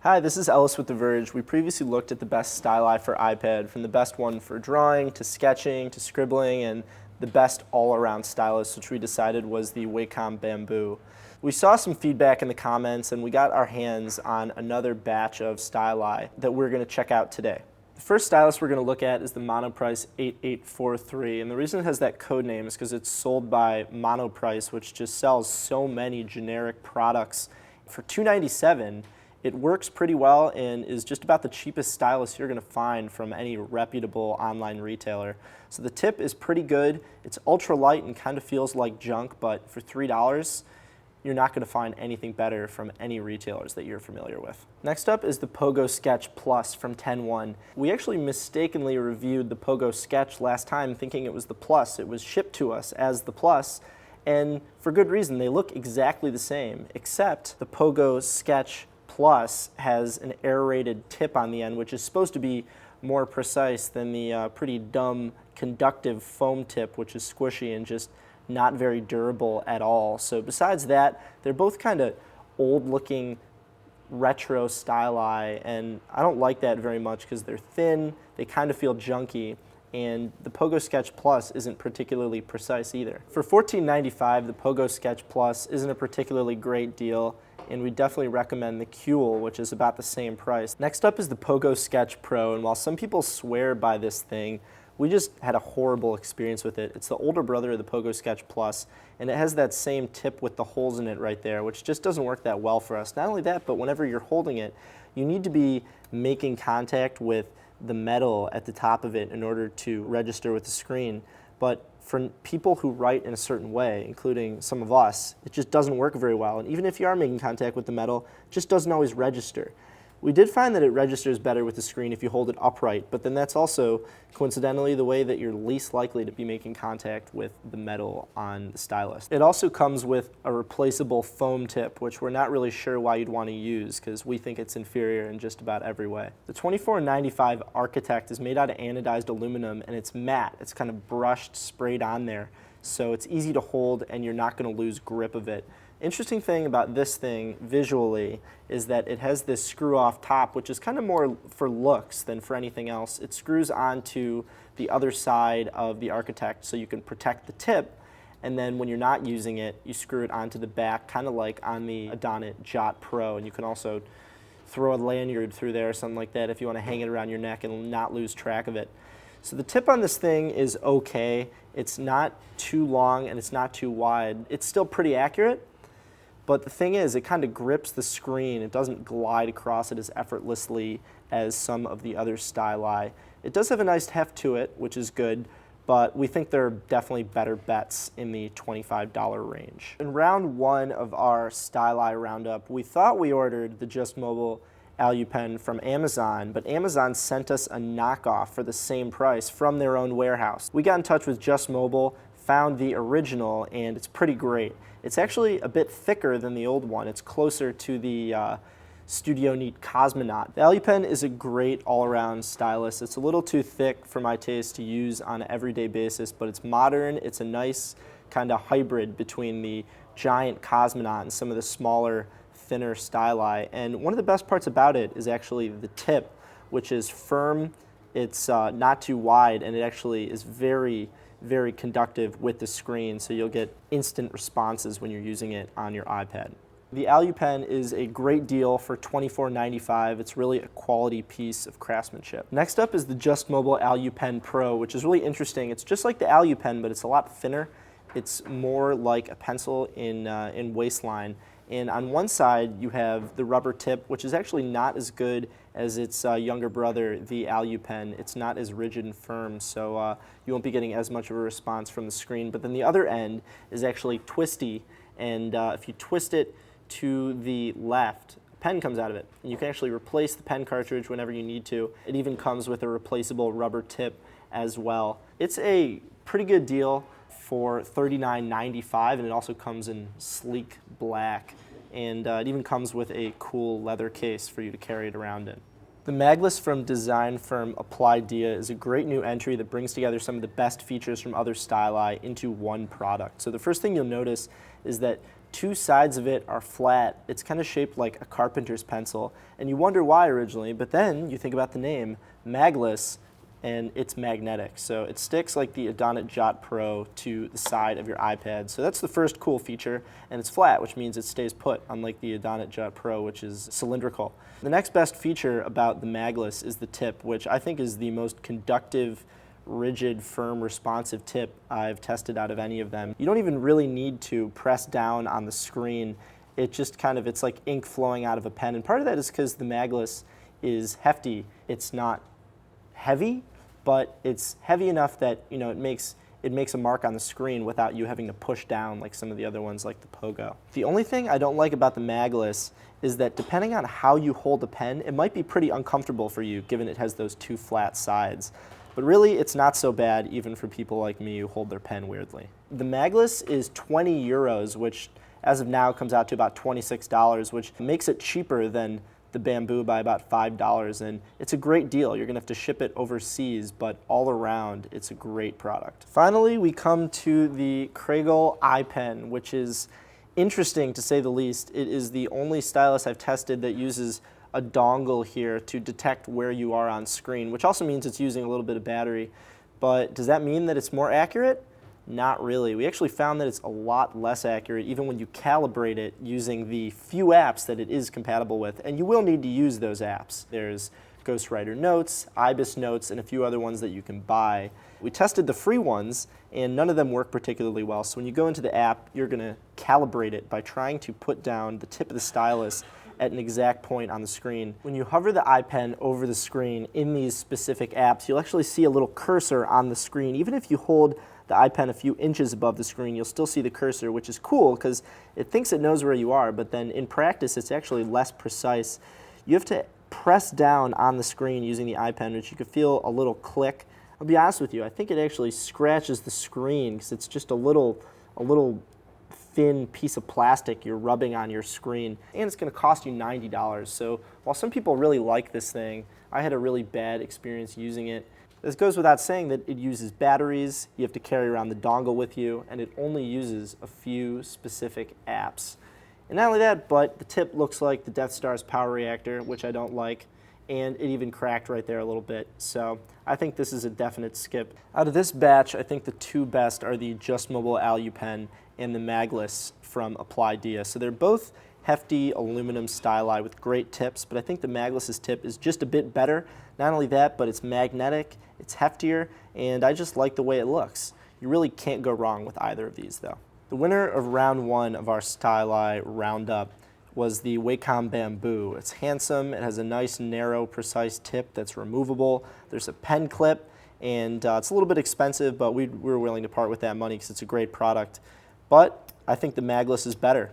Hi, this is Ellis with The Verge. We previously looked at the best styli for iPad, from the best one for drawing, to sketching, to scribbling, and the best all-around stylus, which we decided was the Wacom Bamboo. We saw some feedback in the comments, and we got our hands on another batch of styli that we're going to check out today. The first stylus we're going to look at is the Monoprice 8843, and the reason it has that code name is because it's sold by Monoprice, which just sells so many generic products. For $297, it works pretty well and is just about the cheapest stylus you're going to find from any reputable online retailer. So the tip is pretty good. It's ultra light and kind of feels like junk, but for $3, you're not going to find anything better from any retailers that you're familiar with. Next up is the Pogo Sketch Plus from 10-1. We actually mistakenly reviewed the Pogo Sketch last time thinking it was the Plus. It was shipped to us as the Plus, and for good reason. They look exactly the same, except the Pogo Sketch Plus has an aerated tip on the end, which is supposed to be more precise than the pretty dumb conductive foam tip, which is squishy and just not very durable at all. So besides that, they're both kind of old-looking retro styli, and I don't like that very much because they're thin, they kind of feel junky, and the Pogo Sketch Plus isn't particularly precise either. For $14.95, the Pogo Sketch Plus isn't a particularly great deal, and we definitely recommend the Cregle, which is about the same price. Next up is the Pogo Sketch Pro, and while some people swear by this thing, we just had a horrible experience with it. It's the older brother of the Pogo Sketch Plus, and it has that same tip with the holes in it right there, which just doesn't work that well for us. Not only that, but whenever you're holding it, you need to be making contact with the metal at the top of it in order to register with the screen. But for people who write in a certain way, including some of us, it just doesn't work very well. And even if you are making contact with the metal, it just doesn't always register. We did find that it registers better with the screen if you hold it upright, but then that's also, coincidentally, the way that you're least likely to be making contact with the metal on the stylus. It also comes with a replaceable foam tip, which we're not really sure why you'd want to use because we think it's inferior in just about every way. The $24.95 Architect is made out of anodized aluminum, and it's matte. It's kind of brushed, sprayed on there, so it's easy to hold and you're not going to lose grip of it. Interesting thing about this thing visually is that it has this screw off top, which is kind of more for looks than for anything else. It screws onto the other side of the Architect so you can protect the tip, and then when you're not using it, you screw it onto the back, kind of like on the Adonit Jot Pro, and you can also throw a lanyard through there or something like that if you want to hang it around your neck and not lose track of it. So the tip on this thing is okay. It's not too long and it's not too wide. It's still pretty accurate. But the thing is, it kind of grips the screen. It doesn't glide across it as effortlessly as some of the other styli. It does have a nice heft to it, which is good, but we think there are definitely better bets in the $25 range. In round one of our styli roundup, we thought we ordered the Just Mobile AluPen from Amazon, but Amazon sent us a knockoff for the same price from their own warehouse. We got in touch with Just Mobile, found the original, and it's pretty great. It's actually a bit thicker than the old one. It's closer to the Studio Neat Cosmonaut. The AluPen is a great all-around stylus. It's a little too thick for my taste to use on an everyday basis, but it's modern. It's a nice kind of hybrid between the giant Cosmonaut and some of the smaller, thinner styli. And one of the best parts about it is actually the tip, which is firm. It's not too wide, and it actually is very conductive with the screen, so you'll get instant responses when you're using it on your iPad. The AluPen is a great deal for $24.95. It's really a quality piece of craftsmanship. Next up is the Just Mobile AluPen Pro, which is really interesting. It's just like the AluPen, but it's a lot thinner. It's more like a pencil in waistline. And on one side, you have the rubber tip, which is actually not as good as its younger brother, the AluPen. It's not as rigid and firm, so you won't be getting as much of a response from the screen. But then the other end is actually twisty, and if you twist it to the left, a pen comes out of it. And you can actually replace the pen cartridge whenever you need to. It even comes with a replaceable rubber tip as well. It's a pretty good deal for $39.95, and it also comes in sleek black, and it even comes with a cool leather case for you to carry it around in. The Maglus from design firm Applydea is a great new entry that brings together some of the best features from other styli into one product. So the first thing you'll notice is that two sides of it are flat. It's kind of shaped like a carpenter's pencil, and you wonder why originally, but then you think about the name, Maglus, and it's magnetic. So it sticks like the Untitled Chapter Pro to the side of your iPad. So that's the first cool feature, and it's flat, which means it stays put, unlike the Untitled Chapter Pro, which is cylindrical. The next best feature about the Maglus is the tip, which I think is the most conductive, rigid, firm, responsive tip I've tested out of any of them. You don't even really need to press down on the screen. It just kind of, it's like ink flowing out of a pen, and part of that is because the Maglus is hefty. It's not heavy, but it's heavy enough that it makes a mark on the screen without you having to push down like some of the other ones like the Pogo. The only thing I don't like about the Maglus is that depending on how you hold the pen, it might be pretty uncomfortable for you given it has those two flat sides. But really, it's not so bad even for people like me who hold their pen weirdly. The Maglus is 20 euros, which as of now comes out to about $26, which makes it cheaper than the Bamboo by about $5, and it's a great deal. You're gonna have to ship it overseas, but all around, it's a great product. Finally, we come to the Kragle Eye Pen, which is interesting to say the least. It is the only stylus I've tested that uses a dongle here to detect where you are on screen, which also means it's using a little bit of battery. But does that mean that it's more accurate? Not really. We actually found that it's a lot less accurate even when you calibrate it using the few apps that it is compatible with, and you will need to use those apps. There's Ghostwriter Notes, Ibis Notes, and a few other ones that you can buy. We tested the free ones, and none of them work particularly well. So when you go into the app, you're going to calibrate it by trying to put down the tip of the stylus at an exact point on the screen. When you hover the iPen over the screen in these specific apps, you'll actually see a little cursor on the screen. Even if you hold the iPen a few inches above the screen, you'll still see the cursor, which is cool because it thinks it knows where you are, but then in practice, it's actually less precise. You have to press down on the screen using the iPen, which you can feel a little click. I'll be honest with you, I think it actually scratches the screen because it's just a little thin piece of plastic you're rubbing on your screen, and it's going to cost you $90. So while some people really like this thing, I had a really bad experience using it. This goes without saying that it uses batteries, you have to carry around the dongle with you, and it only uses a few specific apps. And not only that, but the tip looks like the Death Star's power reactor, which I don't like, and it even cracked right there a little bit. So I think this is a definite skip. Out of this batch, I think the two best are the Adjustable AluPen and the Maglus from Applydea. So they're both hefty aluminum styli with great tips, but I think the Maglus's tip is just a bit better. Not only that, but it's magnetic, it's heftier, and I just like the way it looks. You really can't go wrong with either of these though. The winner of round one of our styli roundup was the Wacom Bamboo. It's handsome, it has a nice narrow precise tip that's removable, there's a pen clip, and it's a little bit expensive, but we were willing to part with that money because it's a great product. But I think the Maglus is better.